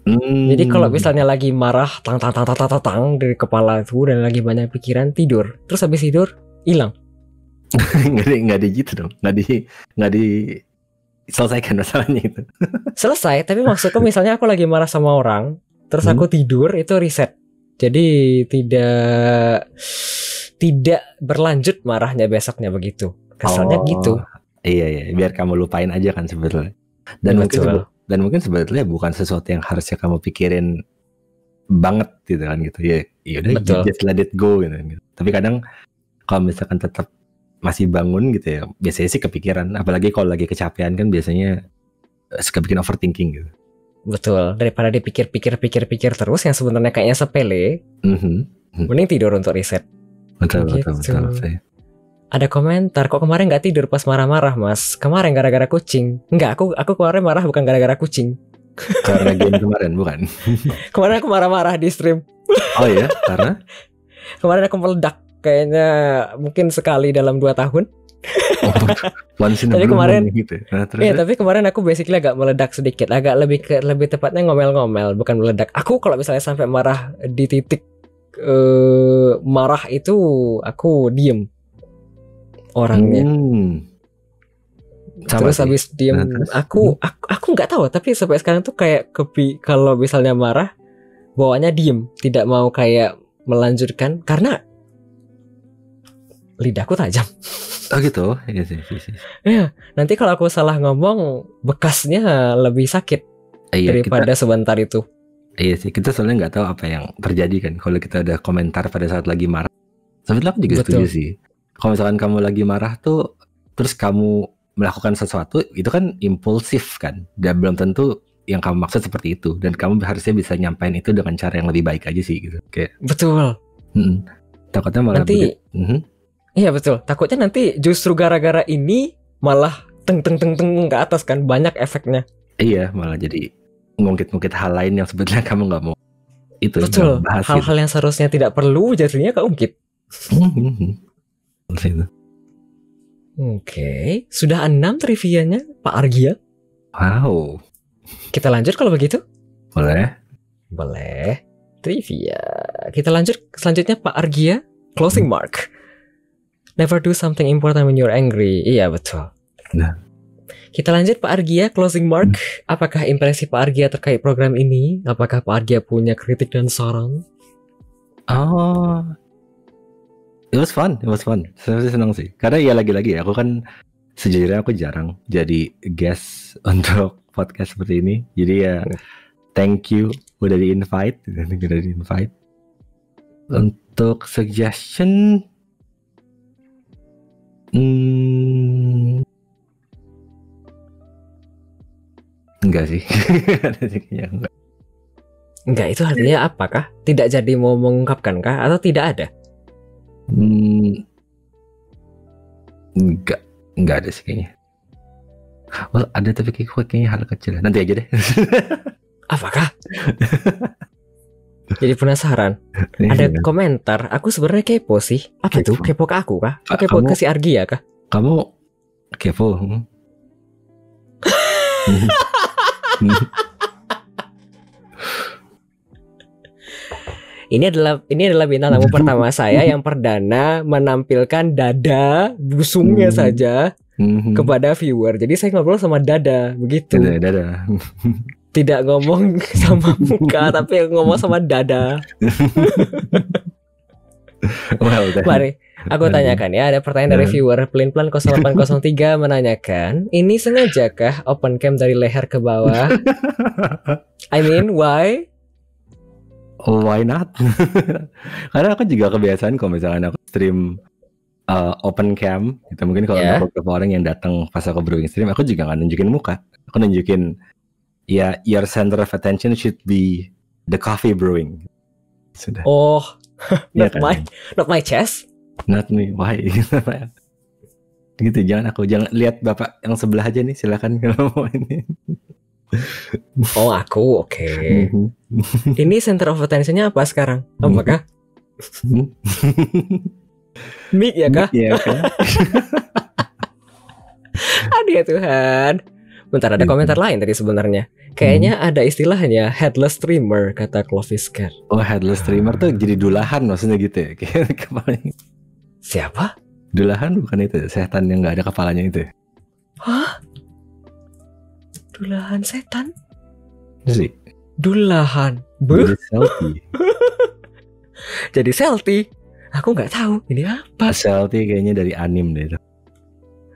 Jadi kalau misalnya lagi marah tang dari kepala tuh dan lagi banyak pikiran, tidur. Terus habis tidur hilang. nggak di gitu dong. Nggak di selesaikan masalahnya itu. Selesai, tapi maksudku misalnya aku lagi marah sama orang, terus aku tidur, itu reset. Jadi tidak berlanjut marahnya besoknya begitu. Kesannya gitu. Iya, biar kamu lupain aja kan sebetulnya. Dan mungkin sebetulnya bukan sesuatu yang harusnya kamu pikirin banget gitu kan gitu. Ya udah just let it go gitu. Tapi kadang kalau misalkan tetap masih bangun gitu ya, biasanya sih kepikiran. Apalagi kalau lagi kecapean kan biasanya suka bikin overthinking gitu. Betul. Daripada dipikir-pikir terus yang sebenarnya kayaknya sepele, mending tidur untuk reset. Betul. Ada komentar, kok kemarin nggak tidur pas marah-marah mas? Kemarin gara-gara kucing. Enggak, aku kemarin marah bukan gara-gara kucing. Karena game kemarin bukan? Kemarin aku marah-marah di stream. Oh ya, karena? Kemarin aku meledak, kayaknya mungkin sekali dalam 2 tahun. Tapi kemarin gitu. Tapi kemarin aku basically agak meledak sedikit, agak lebih tepatnya ngomel-ngomel, bukan meledak. Aku kalau misalnya sampai marah di titik marah itu aku diem orangnya. Terus habis diem aku nggak tahu, tapi sampai sekarang tuh kayak kalau misalnya marah bawaannya diem, tidak mau kayak melanjutkan karena lidahku tajam. Oh gitu. Iya sih. Ya, nanti kalau aku salah ngomong bekasnya lebih sakit daripada sebentar itu. Iya sih, kita soalnya nggak tahu apa yang terjadi kan kalau kita ada komentar pada saat lagi marah. Sebetulnya aku juga setuju sih. Kalau misalkan kamu lagi marah tuh, terus kamu melakukan sesuatu, itu kan impulsif kan, dan belum tentu yang kamu maksud seperti itu, dan kamu harusnya bisa nyampain itu dengan cara yang lebih baik aja sih gitu. Kayak, betul. Takutnya malah nanti, iya betul. Takutnya nanti justru gara-gara ini malah teng ke atas kan, banyak efeknya. Iya, malah jadi ngungkit-ngungkit hal lain yang sebetulnya kamu nggak mau. Itu betul. Hal-hal yang seharusnya tidak perlu jadinya keungkit. Oke, sudah 6 trivianya Pak Argia. Wow. Kita lanjut kalau begitu? Boleh. Trivia. Kita lanjut selanjutnya Pak Argia. Closing mark. Never do something important when you're angry. Iya betul. Nah. Kita lanjut Pak Argia. Closing mark. Apakah impresi Pak Argia terkait program ini? Apakah Pak Argia punya kritik dan saran? It was fun. Saya senang sih. Karena ya lagi-lagi aku kan sejujurnya aku jarang jadi guest untuk podcast seperti ini. Jadi ya thank you udah di-invite. Untuk suggestion enggak sih. Enggak, itu artinya apakah? Tidak jadi mau mengungkapkankah atau tidak ada? Enggak ada sih kayaknya. Well, ada tapi kayaknya hal kecil. Nanti aja deh. Apakah? Jadi penasaran. Ada komentar. Aku sebenarnya kepo sih. Apa tuh? Kepo ke aku kah? Kepo ke si Argia kah? Kamu kepo? Ini adalah bintang tamu pertama saya yang perdana menampilkan dada busungnya saja kepada viewer. Jadi saya ngobrol sama dada begitu. Dada. Tidak ngomong sama muka tapi ngomong sama dada. Mari aku tanyakan ya, ada pertanyaan dari viewer Pelin-Pelan 0803 menanyakan, ini sengajakah open cam dari leher ke bawah? I mean, why? Why not? Karena aku juga kebiasaan kalau misalkan aku stream open cam, gitu. Mungkin kalau ada beberapa orang yang datang pas aku brewing stream, aku juga nggak nunjukin muka. Aku nunjukin ya your center of attention should be the coffee brewing. Sudah. Oh, Iya not my chest. Not me. Why? Gitu, jangan lihat bapak yang sebelah aja nih, silakan kalau mau ini. Oh, aku oke. Ini center of attention-nya apa sekarang? Apakah mic ya kah? Iya kan? Aduh ya Tuhan. Bentar, ada komentar lain tadi sebenarnya. Kayaknya ada istilahnya headless streamer, kata Clovis Cat. Oh, headless streamer tuh jadi dulahan maksudnya gitu ya? Kepalanya. Siapa? Dulahan bukan itu, setan yang nggak ada kepalanya itu. Hah? Dulahan setan? Sih. Dulahan. Jadi selfie. Jadi selfie. Aku nggak tahu ini apa. Selfie kayaknya dari anim deh itu.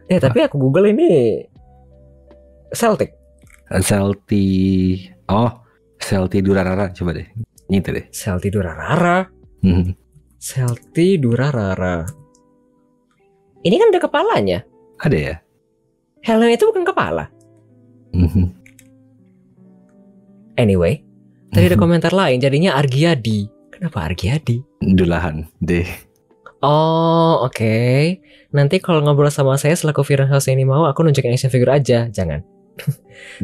Ya tapi aku Google ini Celtic. Selfie. Oh, selfie Durarara, coba deh. Ini itu deh. Selfie Durarara. Selfie Durarara. Ini kan ada kepalanya. Ada ya? Helm itu bukan kepala. Anyway, tadi ada komentar lain, jadinya Argiadi. Kenapa Argiadi? Dulahan deh. Oh, oke. Nanti kalau ngobrol sama saya selaku Viren House ini mau, aku nunjukin action figure aja, jangan.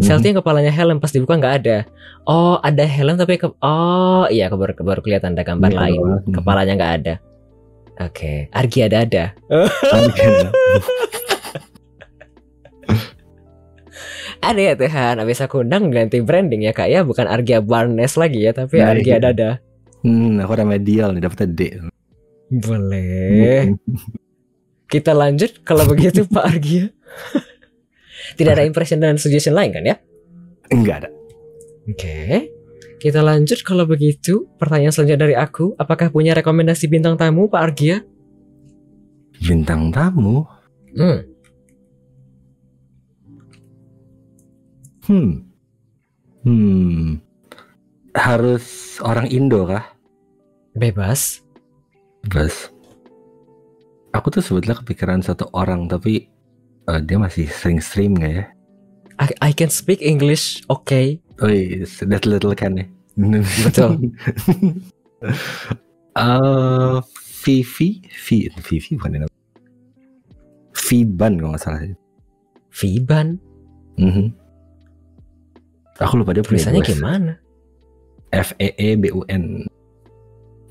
Selfie yang kepalanya helm pas dibuka nggak ada. Oh, ada helm tapi oh iya, baru kelihatan ada gambar lain. Kepalanya nggak ada. Oke, Argiada ada. Ada ya Tuhan, abis aku undang ganti branding ya kak ya, bukan Argia Barnes lagi ya, tapi Argia Dada. Aku remedial nih, dapetnya D. Boleh. Kita lanjut kalau begitu Pak Argia. Tidak ada impression dan suggestion lain kan ya? Enggak ada. Oke. Kita lanjut kalau begitu. Pertanyaan selanjutnya dari aku, apakah punya rekomendasi bintang tamu Pak Argia? Bintang tamu? Harus orang Indo kah? Bebas. Aku tuh sebetulnya kepikiran satu orang, tapi dia masih sering stream gak ya? I can speak English, okay. Oh iya, that little can ya. Betul. Vivi bukan ya? Viban kalau nggak salah. Viban. Aku lupa dia tulisannya gimana? FEEBUN.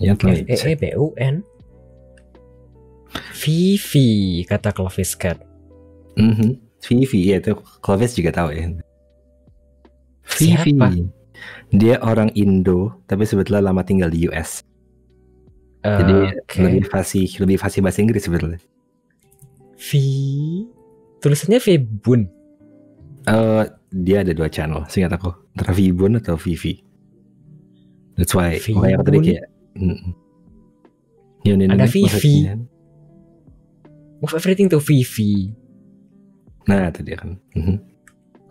Ya, FEEBUN. Vivi, kata Clovis Cat. Vivi, ya itu Clovis juga tahu ya. Siapa? Vivi. Dia orang Indo, tapi sebetulnya lama tinggal di US. Jadi lebih fasih bahasa Inggris sebetulnya. Tulisannya Vibun. Dia ada 2 channel, seingat aku. Antara Vibun atau Vivi. That's why makanya aku tadi kayak ada Vivi. Move everything to Vivi. Nah, itu dia kan.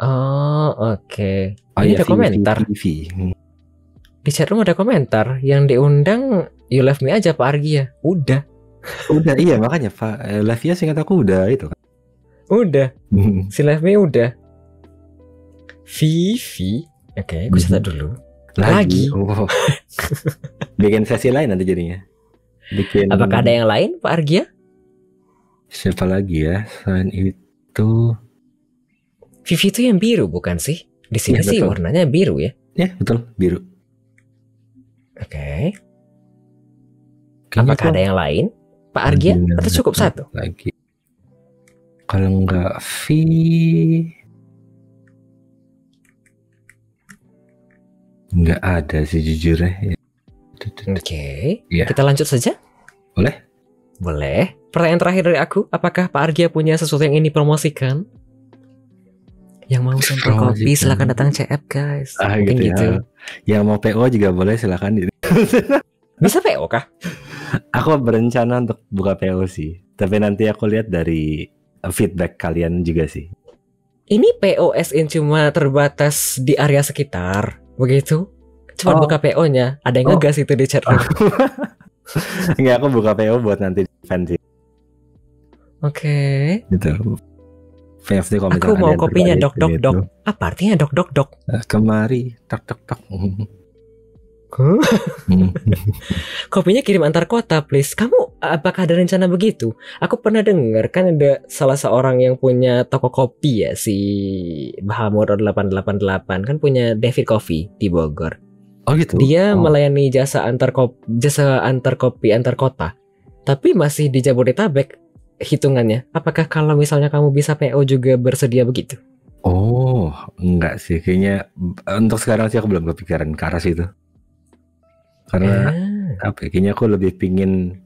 Oh, oke. Oh, ini ya, ada komentar. Vivi. Di chatroom ada komentar. Yang diundang You Love Me aja Pak Argia. Udah, iya makanya Pak Lavia seingat aku udah itu kan. Udah. Si Love Me udah. Vivi. Oke, aku catat dulu. Lagi. Oh. Bikin sesi lain nanti jadinya. Apakah ada yang lain Pak Argia? Siapa lagi ya? Selain itu Vivi itu yang biru bukan sih? Di sini ya, sih betul. warnanya biru ya. Ya betul, biru. Oke. Apakah ada yang lain Pak Argia? Atau cukup satu? Lagi. Kalau enggak enggak ada sih jujurnya. Oke. Ya. Kita lanjut saja. Boleh. Pertanyaan terakhir dari aku, apakah Pak Argia punya sesuatu yang ingin dipromosikan? Yang mau sampel kopi silakan datang CF guys. Mungkin gitu. Yang mau PO juga boleh silakan. Bisa PO kah? Aku berencana untuk buka PO sih. Tapi nanti aku lihat dari feedback kalian juga sih. Ini POS-in cuma terbatas di area sekitar, begitu? Coba buka PO-nya. Ada yang ngegas itu di chat room. Enggak, aku buka PO buat nanti event sih. Oke. Gitu. Aku mau kopinya dok. Apa artinya dok? Kemari, tok. Huh? Hmm. Kopinya kirim antar kota, please. Kamu apakah ada rencana begitu? Aku pernah dengar kan ada salah seorang yang punya toko kopi ya, si Bahamur 888 kan punya David Coffee di Bogor. Oh gitu. Dia Oh. melayani jasa antar kopi antar kota. Tapi masih di Jabodetabek hitungannya. Apakah kalau misalnya kamu bisa PO juga bersedia begitu? Oh, enggak sih. Kayaknya untuk sekarang sih aku belum kepikiran ke arah situ. Karena kayaknya aku lebih pingin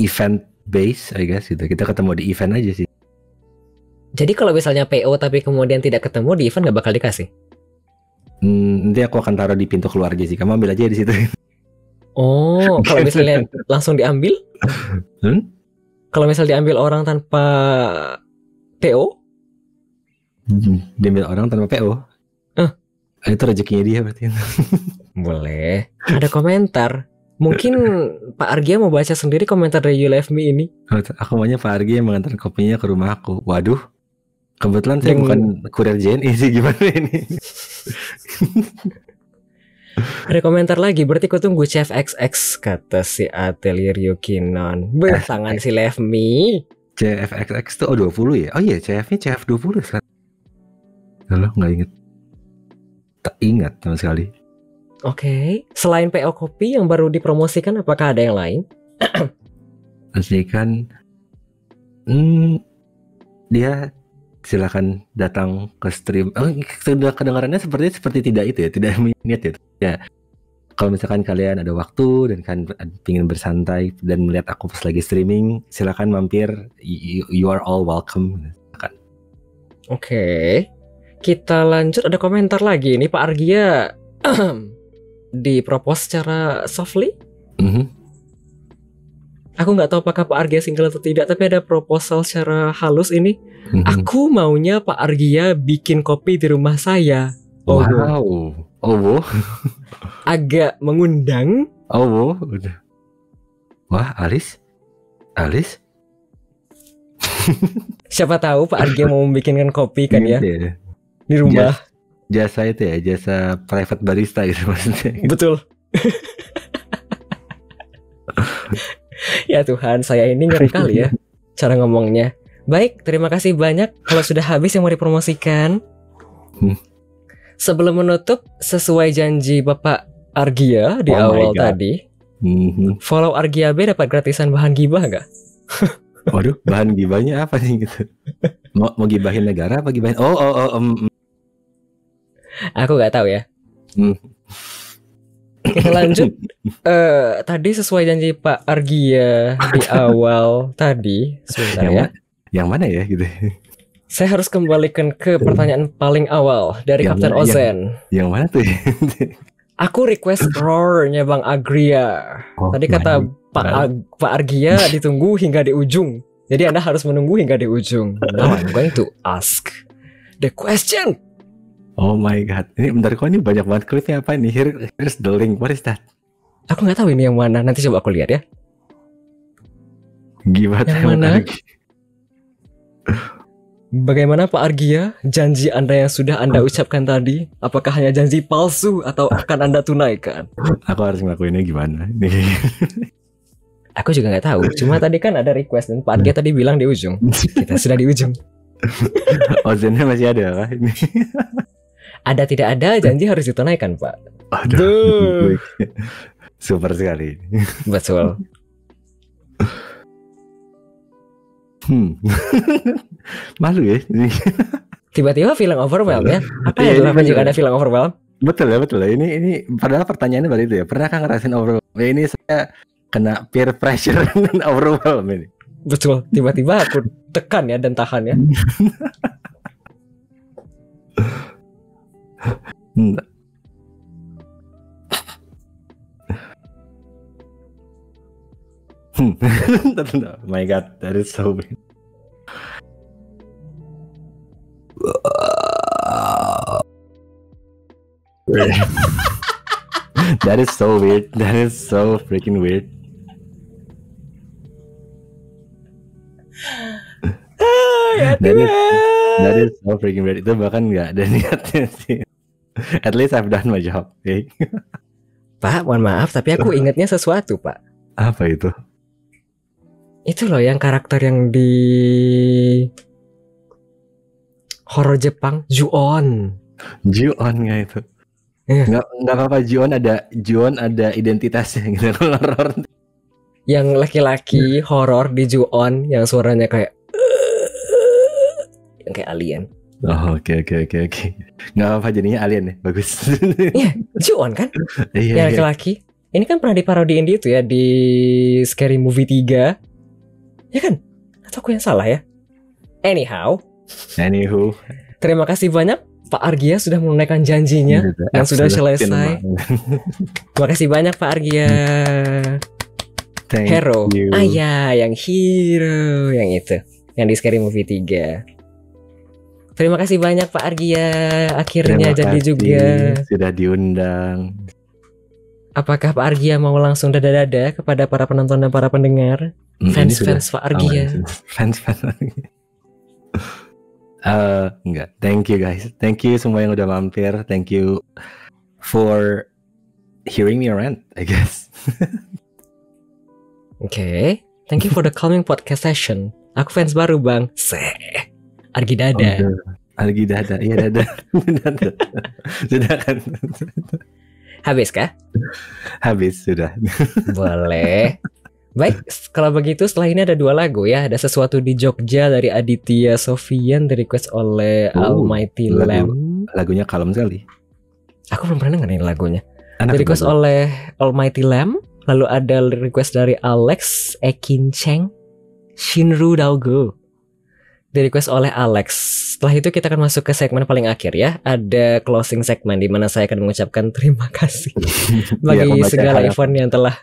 event base, I guess gitu. Kita ketemu di event aja sih. Jadi kalau misalnya PO tapi kemudian tidak ketemu di event nggak bakal dikasih? Nanti aku akan taruh di pintu keluar aja sih. Kamu ambil aja di situ. Oh, kalau misalnya langsung diambil? Kalau misal diambil orang tanpa PO? Diambil orang tanpa PO. Itu rezekinya dia berarti. Boleh. Ada komentar. Mungkin Pak Argia mau baca sendiri komentar dari You Love Me ini. Aku maunya Pak Argi yang mengantar kopinya ke rumahku. Waduh. Kebetulan saya bukan kurir JNE sih, gimana ini? Ada komentar lagi, berarti ku tunggu Chef XX, kata si Atelier Yukinon. Tangan si Love Me. CFXX tuh 20 ya? Oh iya, CF-nya CF20 sekarang. Halo, nggak inget. Tak ingat sama sekali. Oke. Selain PO Kopi yang baru dipromosikan, apakah ada yang lain? Pastikan dia silakan datang ke stream. Sudah kedengarannya seperti tidak itu ya, tidak minat ya. Ya, kalau misalkan kalian ada waktu dan kan ingin bersantai dan melihat aku pas lagi streaming, silakan mampir. You are all welcome. Silakan. Oke. Kita lanjut, ada komentar lagi. Ini Pak Argia dipropose secara softly. Aku nggak tahu apakah Pak Argia single atau tidak, tapi ada proposal secara halus ini. Aku maunya Pak Argia bikin kopi di rumah saya. Oh, wow. Oh, agak mengundang. Oh, udah. Wah, Alis. Siapa tahu Pak Argia mau membikinkan kopi kan ya di rumah. Jasa itu ya, jasa private barista gitu maksudnya. Betul. Ya Tuhan, saya ini ngeri kali ya cara ngomongnya. Baik, terima kasih banyak. Kalau sudah habis yang mau dipromosikan. Sebelum menutup, sesuai janji Bapak Argia di awal tadi, follow Argia B dapat gratisan bahan gibah nggak? Waduh, bahan gibahnya apa sih gitu? Mau gibahin negara apa gibahin? Aku nggak tahu ya. Kita lanjut. Tadi sesuai janji Pak Argia di awal tadi, sebentar ya. Yang mana ya gitu? Saya harus kembalikan ke pertanyaan paling awal dari Kapten Ozen. Yang mana tuh? Aku request roar-nya Bang Agria. Tadi kata Pak Argia ditunggu hingga di ujung. Jadi Anda harus menunggu hingga di ujung. Now I'm going to ask the question. Oh my god. Ini bentar, kok ini banyak banget klipnya apa nih? Here's the link. What is that? Aku nggak tahu ini yang mana. Nanti coba aku lihat ya. Gimana yang mana? Bagaimana Pak Argia? Janji Anda yang sudah Anda ucapkan tadi, apakah hanya janji palsu atau akan Anda tunaikan? Aku harus ngelakuinnya gimana? Aku juga nggak tahu. Cuma tadi kan ada request dan Pak Argia tadi bilang di ujung. Kita sudah di ujung. Ozennya masih ada kah ini? Ada tidak ada janji harus ditunaikan Pak. Aduh. Super sekali. Betul. Malu ya. Tiba-tiba feeling overwhelmed ya. Apa yang dilakukan jika ada feeling overwhelmed? Betul ya. Ini padahal pertanyaannya baru itu ya. Pernahkah ngerasain overwhelmed? Ini saya kena peer pressure dan overwhelmed ini. Betul. Tiba-tiba aku tekan ya dan tahan ya. My god, that is so weird. That is so weird. That is so freaking weird. That is so freaking weird. Itu bahkan nggak ada niatnya sih. At least I've done my job. Okay? Pak, mohon maaf, tapi aku ingatnya sesuatu, Pak. Apa itu? Itu loh yang karakter yang di horor Jepang, Ju-on. Ju-on nggak itu? Iya. Nggak apa-apa, Ju-on ada identitasnya gitu. Horor. Yang laki-laki horor di Ju-on yang suaranya kayak yang kayak alien. Oh, oke. Nggak apa-apa, jadinya alien ya, bagus. Iya, Ju-on kan? Iya. Yang laki-laki. Ini kan pernah diparodiin di itu ya, di Scary Movie 3. Ya kan? Atau aku yang salah ya? Anywho, terima kasih banyak Pak Argia sudah menunaikan janjinya yang sudah selesai. Terima kasih banyak Pak Argia. Hero. Ya, yang hero yang itu, yang di Scary Movie 3. Terima kasih banyak Pak Argia. Akhirnya jadi juga. Sudah diundang. Apakah Pak Argia mau langsung dada-dada kepada para penonton dan para pendengar? Fans Pak Argia. Fans. Enggak. Thank you guys. Thank you semua yang udah mampir. Thank you for hearing me rant, I guess. Okay. Thank you for the calming podcast session. Aku fans baru bang. Argi dada. Argi dada. Iya dada. Sudah kan. Habis kah? Habis sudah. Boleh. Baik, kalau begitu setelah ini ada 2 lagu ya. Ada Sesuatu di Jogja dari Aditya Sofian, di request oleh Almighty Lamb. Lagunya kalem sekali. Aku belum pernah dengerin lagunya. Di request oleh Almighty Lamb. Lalu ada request dari Alex Ekincheng, Shinru Daogo. Di request oleh Alex. Setelah itu kita akan masuk ke segmen paling akhir ya. Ada closing segmen di mana saya akan mengucapkan terima kasih bagi segala event yang telah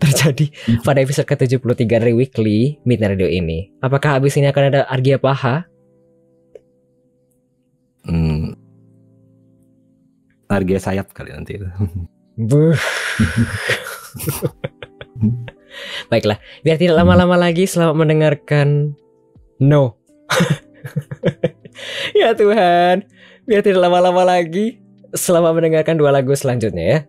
terjadi pada episode ke-73 dari Weekly Midnight Radio ini. Apakah abis ini akan ada Argia Paha? Argia sayap kali nanti. Baiklah, biar tidak lama-lama lagi, selamat mendengarkan No. Ya Tuhan, biar tidak lama-lama lagi, selamat mendengarkan 2 lagu selanjutnya ya.